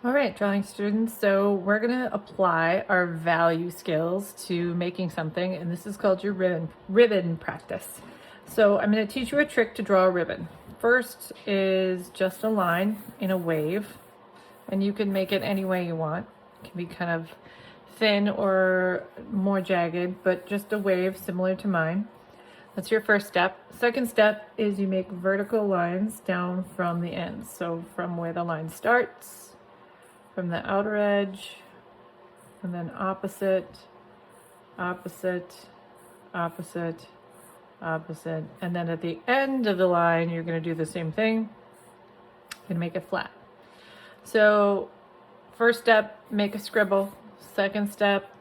All right, drawing students. So we're going to apply our value skills to making something, and this is called your ribbon practice. So I'm going to teach you a trick to draw a ribbon. First is just a line in a wave, and you can make it any way you want. It can be kind of thin or more jagged, but just a wave similar to mine. That's your first step. Second step is you make vertical lines down from the ends. So from where the line starts, from the outer edge, and then opposite, opposite, opposite, opposite. And then at the end of the line, you're going to do the same thing. You're going to make it flat. So first step, make a scribble. Second step,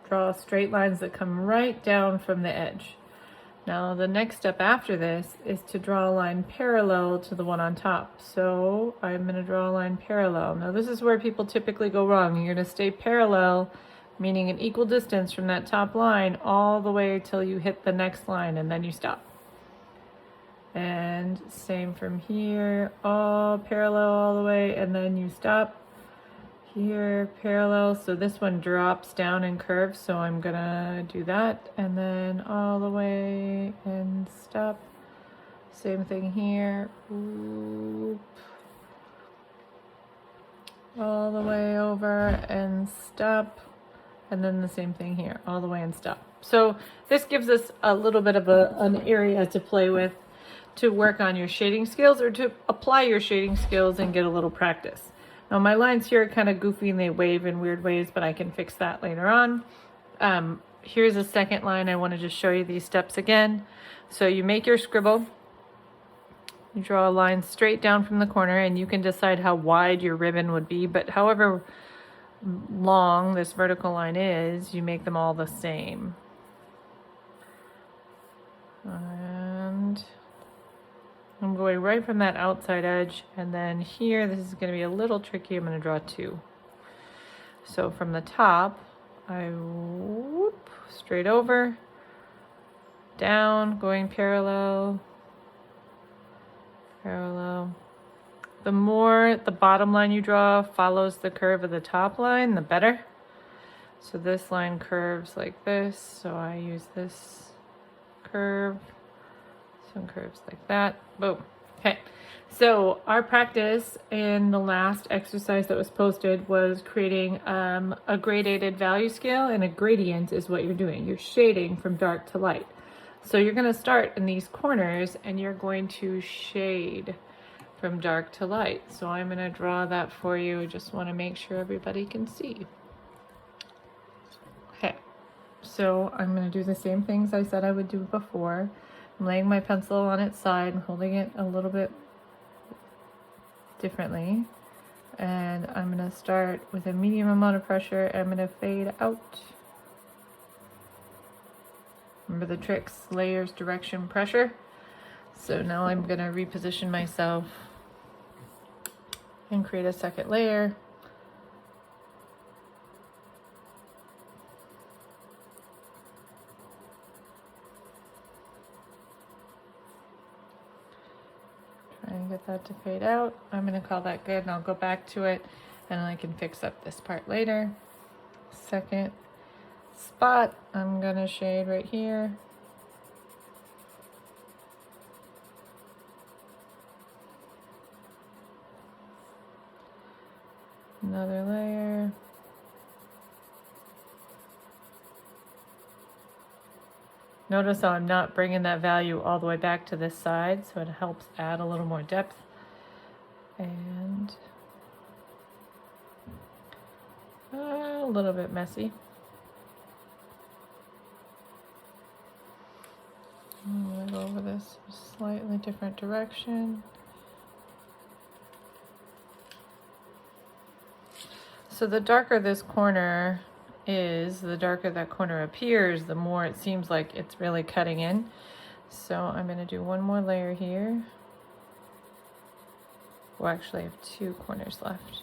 draw straight lines that come right down from the edge. Now the next step after this is to draw a line parallel to the one on top. So I'm going to draw a line parallel. Now this is where people typically go wrong. You're going to stay parallel, meaning an equal distance from that top line all the way till you hit the next line, and then you stop. And same from here, all parallel all the way, and then you stop. Here, parallel, so this one drops down and curves, so I'm gonna do that, and then all the way and stop. Same thing here, oop. All the way over and stop, and then the same thing here, all the way and stop. So this gives us a little bit of an area to play with, to work on your shading skills, or to apply your shading skills and get a little practice. Now my lines here are kind of goofy and they wave in weird ways, but I can fix that later on. Here's a second line. I want to just show you these steps again. So you make your scribble. You draw a line straight down from the corner, and you can decide how wide your ribbon would be, but however long this vertical line is, you make them all the same. And I'm going right from that outside edge, and then here, this is going to be a little tricky. I'm going to draw two. So from the top, I whoop straight over, down, going parallel, parallel. The more the bottom line you draw follows the curve of the top line, the better. So this line curves like this, so I use this curve. Some curves like that. Boom. Okay. So our practice in the last exercise that was posted was creating a gradated value scale, and a gradient is what you're doing. You're shading from dark to light. So you're going to start in these corners and you're going to shade from dark to light. So I'm going to draw that for you. I just want to make sure everybody can see. Okay. So I'm going to do the same things I said I would do before. I'm laying my pencil on its side and holding it a little bit differently. And I'm going to start with a medium amount of pressure. I'm going to fade out. Remember the tricks, layers, direction, pressure. So now I'm going to reposition myself and create a second layer. And get that to fade out. I'm going to call that good, and I'll go back to it, and I can fix up this part later. Second spot, I'm going to shade right here. Another layer. Notice how I'm not bringing that value all the way back to this side, so it helps add a little more depth. And a little bit messy. I'm going to go over this slightly different direction. So the darker this corner is, the darker that corner appears, the more it seems like it's really cutting in. So I'm going to do one more layer here. Well, actually I have two corners left.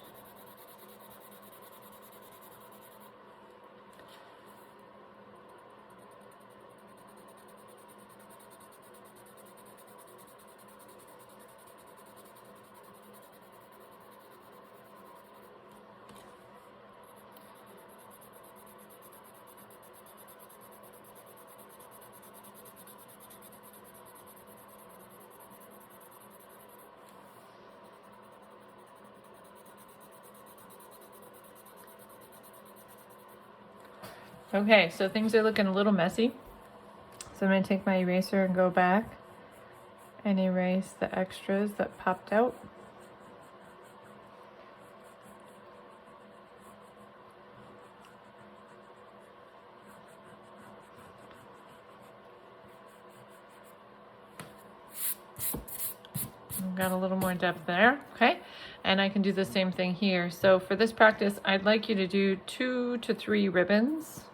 Okay, so things are looking a little messy. So I'm going to take my eraser and go back and erase the extras that popped out. I've got a little more depth there, okay? And I can do the same thing here. So for this practice, I'd like you to do 2 to 3 ribbons.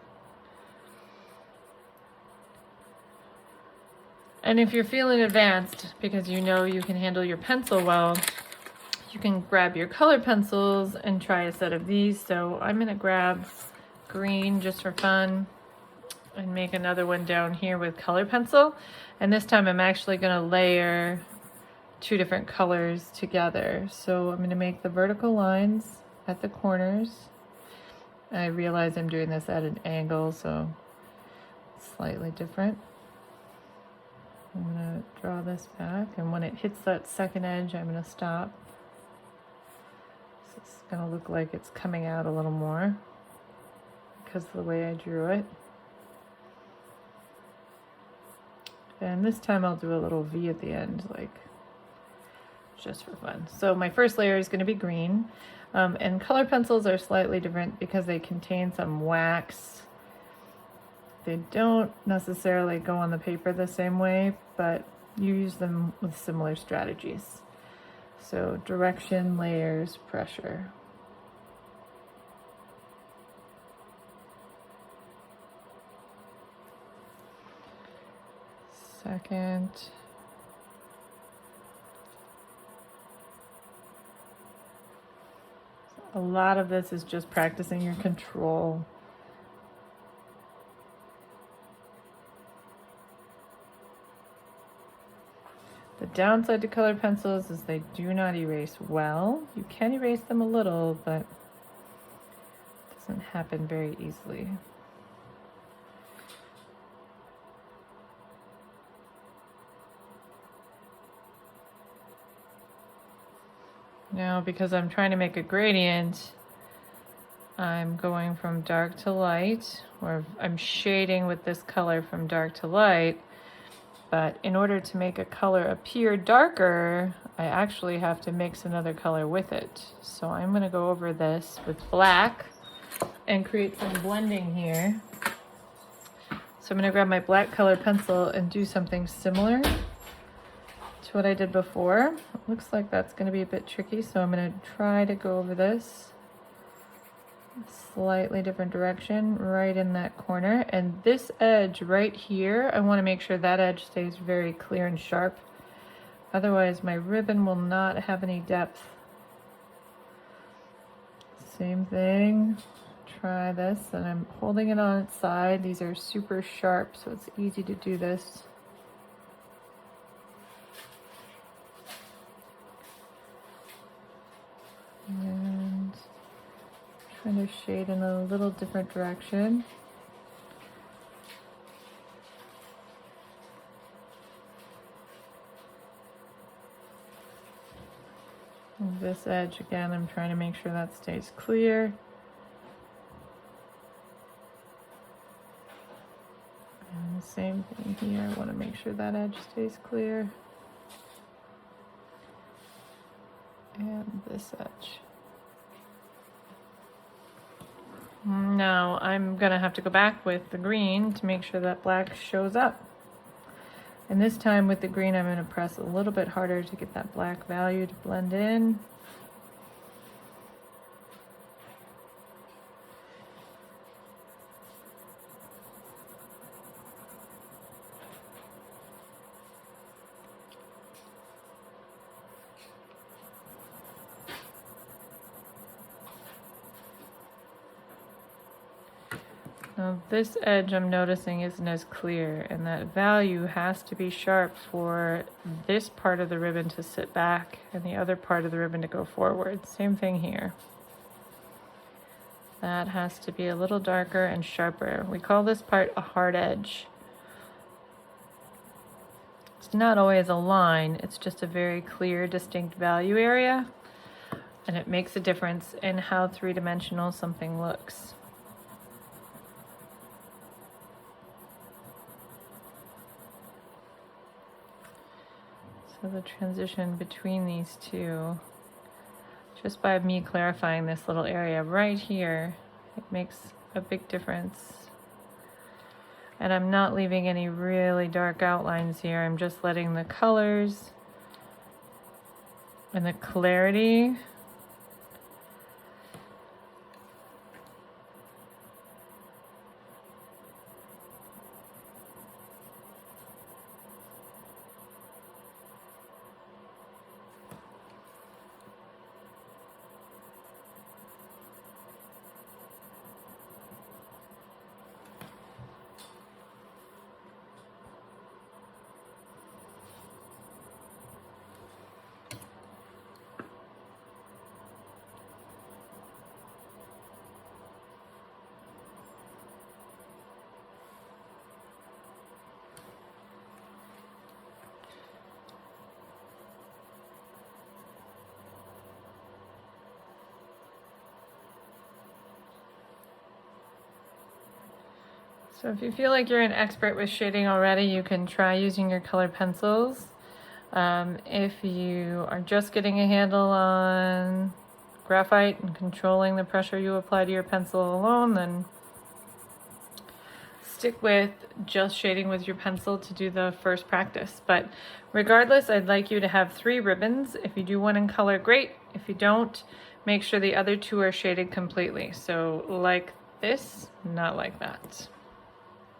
And if you're feeling advanced, because you know you can handle your pencil well, you can grab your color pencils and try a set of these. So I'm gonna grab green just for fun and make another one down here with color pencil. And this time I'm actually gonna layer 2 different colors together. So I'm gonna make the vertical lines at the corners. I realize I'm doing this at an angle, so it's slightly different. I'm gonna draw this back, and when it hits that second edge, I'm gonna stop. So it's gonna look like it's coming out a little more because of the way I drew it. And this time I'll do a little V at the end, like just for fun. So my first layer is gonna be green. And color pencils are slightly different because they contain some wax. They don't necessarily go on the paper the same way, but you use them with similar strategies. So direction, layers, pressure. Second. A lot of this is just practicing your control. The downside to colored pencils is they do not erase well. You can erase them a little, but it doesn't happen very easily. Now, because I'm trying to make a gradient, I'm going from dark to light, or I'm shading with this color from dark to light. But in order to make a color appear darker, I actually have to mix another color with it. So I'm gonna go over this with black and create some blending here. So I'm gonna grab my black colored pencil and do something similar to what I did before. It looks like that's gonna be a bit tricky, so I'm gonna try to go over this slightly different direction right in that corner, and this edge right here, I want to make sure that edge stays very clear and sharp, otherwise my ribbon will not have any depth. Same thing, try this, and I'm holding it on its side. These are super sharp, so it's easy to do this. And trying to shade in a little different direction. And this edge again, I'm trying to make sure that stays clear. And the same thing here, I want to make sure that edge stays clear. And this edge. Now I'm gonna have to go back with the green to make sure that black shows up. And this time with the green, I'm gonna press a little bit harder to get that black value to blend in. Now this edge I'm noticing isn't as clear, and that value has to be sharp for this part of the ribbon to sit back and the other part of the ribbon to go forward. Same thing here. That has to be a little darker and sharper. We call this part a hard edge. It's not always a line, it's just a very clear, distinct value area, and it makes a difference in how three-dimensional something looks. So the transition between these two, just by me clarifying this little area right here, it makes a big difference. And I'm not leaving any really dark outlines here. I'm just letting the colors and the clarity So if you feel like you're an expert with shading already, you can try using your colored pencils. If you are just getting a handle on graphite and controlling the pressure you apply to your pencil alone, then stick with just shading with your pencil to do the first practice. But regardless, I'd like you to have 3 ribbons. If you do one in color, great. If you don't, make sure the other 2 are shaded completely. So like this, not like that.